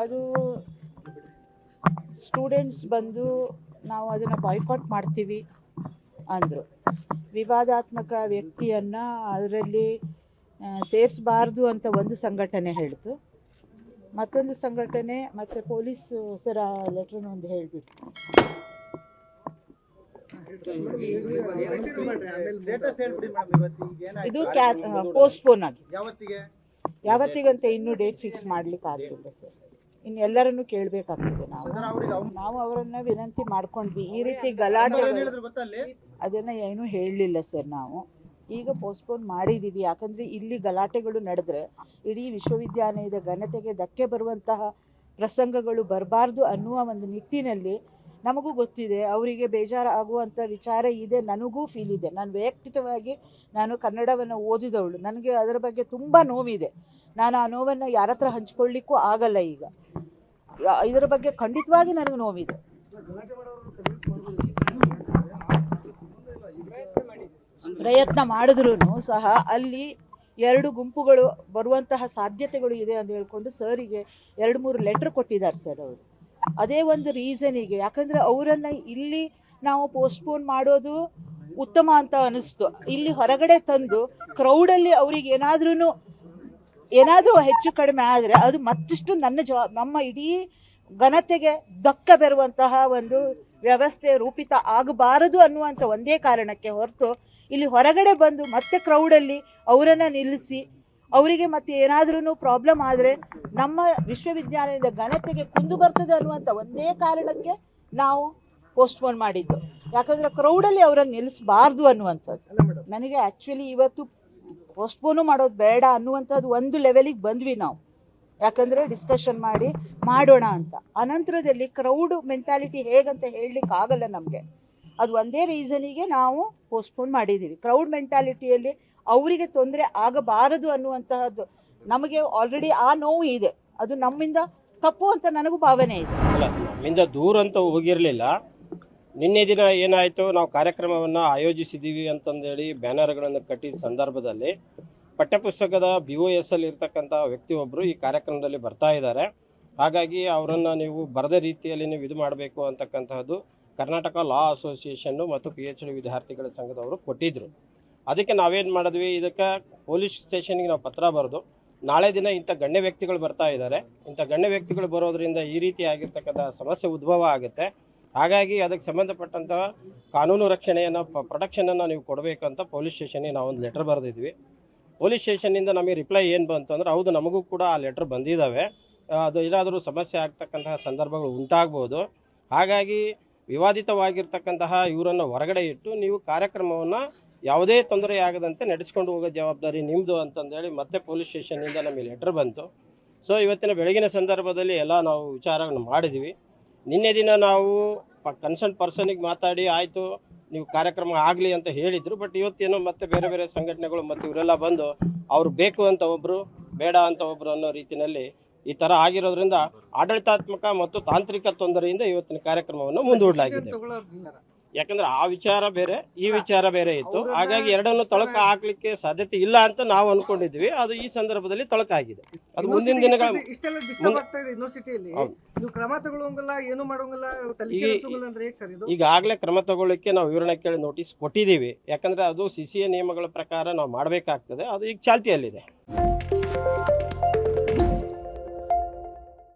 ಅದು ಸ್ಟೂಡೆಂಟ್ಸ್ ಬಂದು ನಾವು ಅದನ್ನು ಬಾಯ್ಕಾಟ್ ಮಾಡ್ತೀವಿ ಅಂದರು. ವಿವಾದಾತ್ಮಕ ವ್ಯಕ್ತಿಯನ್ನು ಅದರಲ್ಲಿ ಸೇರಿಸಬಾರ್ದು ಅಂತ ಒಂದು ಸಂಘಟನೆ ಹೇಳಿತು, ಮತ್ತೊಂದು ಸಂಘಟನೆ ಮತ್ತು ಪೊಲೀಸ್ ಸರ ಲೆಟ್ರನ್ನು ಒಂದು ಹೇಳಿಬಿಟ್ಟು ಇದು ಪೋಸ್ಟ್ಪೋನ್ ಆಗಿದೆ. ಯಾವತ್ತಿಗಂತ ಇನ್ನೂ ಡೇಟ್ ಫಿಕ್ಸ್ ಮಾಡ್ಲಿಕ್ಕೆ ಆಗಲಿಲ್ಲ ಸರ್. ಇನ್ನು ಎಲ್ಲರನ್ನು ಕೇಳಬೇಕಾಗ್ತದೆ. ನಾವು ಅವರನ್ನು ವಿನಂತಿ ಮಾಡ್ಕೊಂಡ್ವಿ, ಈ ರೀತಿ ಗಲಾಟೆ ಅದನ್ನು ಏನೂ ಹೇಳಲಿಲ್ಲ ಸರ್. ನಾವು ಈಗ ಪೋಸ್ಟ್ಪೋನ್ ಮಾಡಿದ್ದೀವಿ, ಯಾಕಂದರೆ ಇಲ್ಲಿ ಗಲಾಟೆಗಳು ನಡೆದ್ರೆ ಇಡೀ ವಿಶ್ವವಿದ್ಯಾಲಯದ ಘನತೆಗೆ ಧಕ್ಕೆ ಬರುವಂತಹ ಪ್ರಸಂಗಗಳು ಬರಬಾರ್ದು ಅನ್ನುವ ಒಂದು ನಿಟ್ಟಿನಲ್ಲಿ ನಮಗೂ ಗೊತ್ತಿದೆ, ಅವರಿಗೆ ಬೇಜಾರು ಆಗುವಂಥ ವಿಚಾರ ಇದೆ, ನನಗೂ ಫೀಲ್ ಇದೆ. ನಾನು ವೈಯಕ್ತಿಕವಾಗಿ ನಾನು ಕನ್ನಡವನ್ನು ಓದಿದವಳು, ನನಗೆ ಅದರ ಬಗ್ಗೆ ತುಂಬ ನೋವಿದೆ. ನಾನು ಆ ನೋವನ್ನು ಯಾರ ಹತ್ರ ಹಂಚ್ಕೊಳ್ಳಿಕ್ಕೂ ಆಗಲ್ಲ. ಈಗ ಇದರ ಬಗ್ಗೆ ಖಂಡಿತವಾಗಿ ನನಗೆ ನೋವಿದೆ. ಪ್ರಯತ್ನ ಮಾಡಿದ್ರೂ ಸಹ ಅಲ್ಲಿ ಎರಡು ಗುಂಪುಗಳು ಬರುವಂತಹ ಸಾಧ್ಯತೆಗಳು ಇದೆ ಅಂತ ಹೇಳ್ಕೊಂಡು ಸರಿಗೆ 2-3 ಲೆಟ್ರ್ ಕೊಟ್ಟಿದ್ದಾರೆ ಸರ್ ಅವರು. ಅದೇ ಒಂದು ರೀಸನಿಗೆ, ಯಾಕಂದರೆ ಅವರನ್ನು ಇಲ್ಲಿ ನಾವು ಪೋಸ್ಟ್ಪೋನ್ ಮಾಡೋದು ಉತ್ತಮ ಅಂತ ಅನ್ನಿಸ್ತು. ಇಲ್ಲಿ ಹೊರಗಡೆ ತಂದು ಕ್ರೌಡಲ್ಲಿ ಅವ್ರಿಗೆ ಏನಾದರೂ ಹೆಚ್ಚು ಕಡಿಮೆ ಆದರೆ ಅದು ಮತ್ತಷ್ಟು ನಮ್ಮ ಇಡೀ ಘನತೆಗೆ ಧಕ್ಕೆ ಬರುವಂತಹ ಒಂದು ವ್ಯವಸ್ಥೆ ರೂಪಿತ ಆಗಬಾರದು ಅನ್ನುವಂಥ ಒಂದೇ ಕಾರಣಕ್ಕೆ ಹೊರತು ಇಲ್ಲಿ ಹೊರಗಡೆ ಬಂದು ಮತ್ತೆ ಕ್ರೌಡಲ್ಲಿ ಅವರನ್ನು ನಿಲ್ಲಿಸಿ ಅವರಿಗೆ ಮತ್ತೆ ಏನಾದ್ರೂ ಪ್ರಾಬ್ಲಮ್ ಆದರೆ ನಮ್ಮ ವಿಶ್ವವಿದ್ಯಾಲಯದ ಘನತೆಗೆ ಕುಂದು ಬರ್ತದೆ ಅನ್ನುವಂಥ ಒಂದೇ ಕಾರಣಕ್ಕೆ ನಾವು ಪೋಸ್ಟ್ಪೋನ್ ಮಾಡಿದ್ದು. ಯಾಕಂದರೆ ಕ್ರೌಡಲ್ಲಿ ಅವರನ್ನು ನಿಲ್ಲಿಸಬಾರ್ದು ಅನ್ನುವಂಥದ್ದು. ನನಗೆ ಆ್ಯಕ್ಚುಲಿ ಇವತ್ತು ಪೋಸ್ಟ್ಪೋನು ಮಾಡೋದು ಬೇಡ ಅನ್ನುವಂಥದ್ದು ಒಂದು ಲೆವೆಲಿಗೆ ಬಂದ್ವಿ ನಾವು, ಯಾಕಂದರೆ ಡಿಸ್ಕಷನ್ ಮಾಡೋಣ ಅಂತ. ಅನಂತರದಲ್ಲಿ ಕ್ರೌಡ್ ಮೆಂಟಾಲಿಟಿ ಹೇಗಂತ ಹೇಳಲಿಕ್ಕೆ ಆಗಲ್ಲ ನಮಗೆ. ಅದು ಒಂದೇ ರೀಸನಿಗೆ ನಾವು ಪೋಸ್ಟ್ಪೋನ್ ಮಾಡಿದ್ದೀವಿ. ಕ್ರೌಡ್ ಮೆಂಟಾಲಿಟಿಯಲ್ಲಿ ಅವರಿಗೆ ತೊಂದರೆ ಆಗಬಾರದು ಅನ್ನುವಂತಹದ್ದು ನಮಗೆ ಆಲ್ರೆಡಿ ಆ ನೋವು ಇದೆ. ಅದು ನಮ್ಮಿಂದ ತಪ್ಪು ಅಂತ ನನಗೂ ಭಾವನೆ ಇದೆ. ಅಲ್ಲ, ನಮ್ಮಿಂದ ದೂರ ಅಂತ ಹೋಗಿರಲಿಲ್ಲ. ನಿನ್ನೆ ದಿನ ಏನಾಯಿತು, ನಾವು ಕಾರ್ಯಕ್ರಮವನ್ನು ಆಯೋಜಿಸಿದ್ದೀವಿ ಅಂತಂದೇಳಿ ಬ್ಯಾನರ್ಗಳನ್ನು ಕಟ್ಟಿದ ಸಂದರ್ಭದಲ್ಲಿ ಪಠ್ಯಪುಸ್ತಕದ BOS ಅಲ್ಲಿ ಇರ್ತಕ್ಕಂಥ ವ್ಯಕ್ತಿಯೊಬ್ಬರು ಈ ಕಾರ್ಯಕ್ರಮದಲ್ಲಿ ಬರ್ತಾ ಇದ್ದಾರೆ. ಹಾಗಾಗಿ ಅವರನ್ನು ನೀವು ಬರದ ರೀತಿಯಲ್ಲಿ ನೀವು ಇದು ಮಾಡಬೇಕು ಅಂತಕ್ಕಂತಹದ್ದು ಕರ್ನಾಟಕ ಲಾ ಅಸೋಸಿಯೇಷನ್ನು ಮತ್ತು PhD ವಿದ್ಯಾರ್ಥಿಗಳ ಸಂಘದವರು ಕೊಟ್ಟಿದ್ದರು. ಅದಕ್ಕೆ ನಾವೇನು ಮಾಡಿದ್ವಿ, ಇದಕ್ಕೆ ಪೊಲೀಸ್ ಸ್ಟೇಷನ್ಗೆ ನಾವು ಪತ್ರ ಬರೆದು ನಾಳೆ ದಿನ ಇಂಥ ಗಣ್ಯ ವ್ಯಕ್ತಿಗಳು ಬರ್ತಾ ಇದ್ದಾರೆ, ಇಂಥ ಗಣ್ಯ ವ್ಯಕ್ತಿಗಳು ಬರೋದ್ರಿಂದ ಈ ರೀತಿ ಆಗಿರ್ತಕ್ಕಂಥ ಸಮಸ್ಯೆ ಉದ್ಭವ ಆಗುತ್ತೆ. ಹಾಗಾಗಿ ಅದಕ್ಕೆ ಸಂಬಂಧಪಟ್ಟಂಥ ಕಾನೂನು ರಕ್ಷಣೆಯನ್ನು ಪ್ರೊಟೆಕ್ಷನನ್ನು ನೀವು ಕೊಡಬೇಕಂತ ಪೊಲೀಸ್ ಸ್ಟೇಷನ್ಗೆ ನಾವು ಒಂದು ಲೆಟರ್ ಬರೆದಿದ್ವಿ. ಪೊಲೀಸ್ ಸ್ಟೇಷನ್ನಿಂದ ನಮಗೆ ರಿಪ್ಲೈ ಏನು ಬಂತು ಅಂದರೆ, ಹೌದು ನಮಗೂ ಕೂಡ ಆ ಲೆಟ್ರ್ ಬಂದಿದ್ದಾವೆ, ಅದು ಏನಾದರೂ ಸಮಸ್ಯೆ ಆಗ್ತಕ್ಕಂತಹ ಸಂದರ್ಭಗಳು ಉಂಟಾಗ್ಬೋದು, ಹಾಗಾಗಿ ವಿವಾದಿತವಾಗಿರ್ತಕ್ಕಂತಹ ಇವರನ್ನು ಹೊರಗಡೆ ಇಟ್ಟು ನೀವು ಕಾರ್ಯಕ್ರಮವನ್ನು ಯಾವುದೇ ತೊಂದರೆ ಆಗದಂತೆ ನಡೆಸ್ಕೊಂಡು ಹೋಗೋ ಜವಾಬ್ದಾರಿ ನಿಮ್ಮದು ಅಂತಂದೇಳಿ ಮತ್ತೆ ಪೊಲೀಸ್ ಸ್ಟೇಷನ್ನಿಂದ ನಮಗೆ ಲೆಟ್ರ್ ಬಂತು. ಸೊ ಇವತ್ತಿನ ಬೆಳಗಿನ ಸಂದರ್ಭದಲ್ಲಿ ಎಲ್ಲ ನಾವು ವಿಚಾರವನ್ನು ಮಾಡಿದ್ವಿ. ನಿನ್ನೆ ದಿನ ನಾವು ಕನ್ಸರ್ನ್ ಪರ್ಸನಿಗೆ ಮಾತಾಡಿ ಆಯಿತು ನೀವು ಕಾರ್ಯಕ್ರಮ ಆಗಲಿ ಅಂತ ಹೇಳಿದರು. ಬಟ್ ಇವತ್ತೇನೋ ಮತ್ತೆ ಬೇರೆ ಬೇರೆ ಸಂಘಟನೆಗಳು ಮತ್ತು ಇವರೆಲ್ಲ ಬಂದು ಅವರು ಬೇಕು ಅಂತ ಒಬ್ಬರು, ಬೇಡ ಅಂತ ಒಬ್ಬರು ಅನ್ನೋ ರೀತಿಯಲ್ಲಿ ಈ ಥರ ಆಗಿರೋದ್ರಿಂದ ಆಡಳಿತಾತ್ಮಕ ಮತ್ತು ತಾಂತ್ರಿಕ ತೊಂದರೆಯಿಂದ ಇವತ್ತಿನ ಕಾರ್ಯಕ್ರಮವನ್ನು ಮುಂದೂಡಲಾಗಿದೆ. ಯಾಕಂದ್ರೆ ಆ ವಿಚಾರ ಬೇರೆ, ಈ ವಿಚಾರ ಬೇರೆ ಇತ್ತು. ಹಾಗಾಗಿ ಎರಡನ್ನು ತೊಳಕ ಹಾಕ್ಲಿಕ್ಕೆ ಸಾಧ್ಯತೆ ಇಲ್ಲ ಅಂತ ನಾವು ಅನ್ಕೊಂಡಿದ್ವಿ. ಅದು ಈ ಸಂದರ್ಭದಲ್ಲಿ ತೊಳಕ ಆಗಿದೆ. ಅದು ಮುಂದಿನ ದಿನಗಳ ಈಗಾಗಲೇ ಕ್ರಮ ತಗೊಳ್ಳಿಕ್ಕೆ ನಾವು ವಿವರಣೆ ಕೇಳಿ ನೋಟಿಸ್ ಕೊಟ್ಟಿದ್ದೀವಿ. ಯಾಕಂದ್ರೆ ಅದು CCA ನಿಯಮಗಳ ಪ್ರಕಾರ ನಾವು ಮಾಡಬೇಕಾಗ್ತದೆ. ಅದು ಈಗ ಚಾಲ್ತಿಯಲ್ಲಿದೆ.